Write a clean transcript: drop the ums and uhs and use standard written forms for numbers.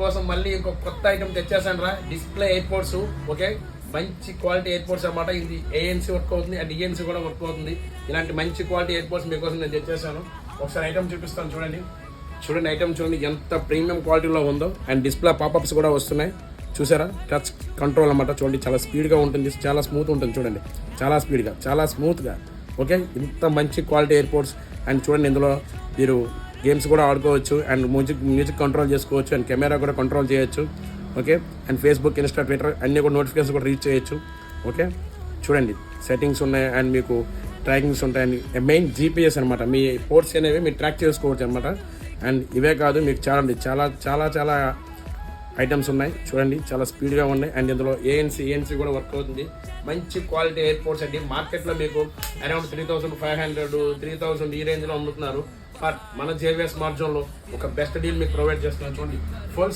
మీకోసం మళ్ళీ ఇంకో కొత్త ఐటమ్ తెచ్చేసాను రా, డిస్ప్లే ఎయిర్పోర్ట్స్. ఓకే, మంచి క్వాలిటీ ఎయిర్పోర్ట్స్ అన్నమాట. ఇది ఏఎన్సీ వర్క్ అవుతుంది అండ్ ఈఎన్సీ కూడా వర్క్ అవుతుంది. ఇలాంటి మంచి క్వాలిటీ ఎయిర్పోర్ట్స్ మీకోసం నేను తెచ్చేసాను. ఒకసారి ఐటమ్ చూపిస్తాను చూడండి. ఐటమ్ చూడండి ఎంత ప్రీమియం క్వాలిటీలో ఉందో. అండ్ డిస్ప్లే పాపప్స్ కూడా వస్తున్నాయి చూసారా. టచ్ కంట్రోల్ అన్నమాట. చూడండి చాలా స్పీడ్గా ఉంటుంది, చాలా స్మూత్ ఉంటుంది. చూడండి చాలా స్పీడ్గా, చాలా స్మూత్గా. ఓకే, ఇంత మంచి క్వాలిటీ ఎయిర్పోర్ట్స్. అండ్ చూడండి ఇందులో మీరు గేమ్స్ కూడా ఆడుకోవచ్చు అండ్ మ్యూజిక్ కంట్రోల్ చేసుకోవచ్చు అండ్ కెమెరా కూడా కంట్రోల్ చేయొచ్చు. Okay, and Facebook, Insta, Twitter అన్నీ కూడా నోటిఫికేషన్ కూడా రీచ్ చేయొచ్చు. ఓకే, చూడండి సెట్టింగ్స్ ఉన్నాయి అండ్ మీకు ట్రాకింగ్స్ ఉంటాయి. అండ్ మెయిన్ జీపీఎస్ అనమాట. మీ పోర్ట్స్ అనేవి మీరు ట్రాక్ చేసుకోవచ్చు అనమాట. అండ్ ఇవే కాదు, మీకు చాలా చాలా చాలా ఐటమ్స్ ఉన్నాయి. చూడండి చాలా స్పీడ్గా ఉన్నాయి. అండ్ ఇందులో ఏఎన్సీ కూడా వర్క్ అవుతుంది. మంచి క్వాలిటీ ఎయిర్పోర్ట్స్ అండి. మార్కెట్లో మీకు అరౌండ్ 3500, 3000 ఈ రేంజ్లో అమ్ముతున్నారు. బట్ మన జేవిఎస్ స్మార్ట్ జోన్లో ఒక బెస్ట్ డీల్ మీకు ప్రొవైడ్ చేస్తున్నాం. చూడండి ఫుల్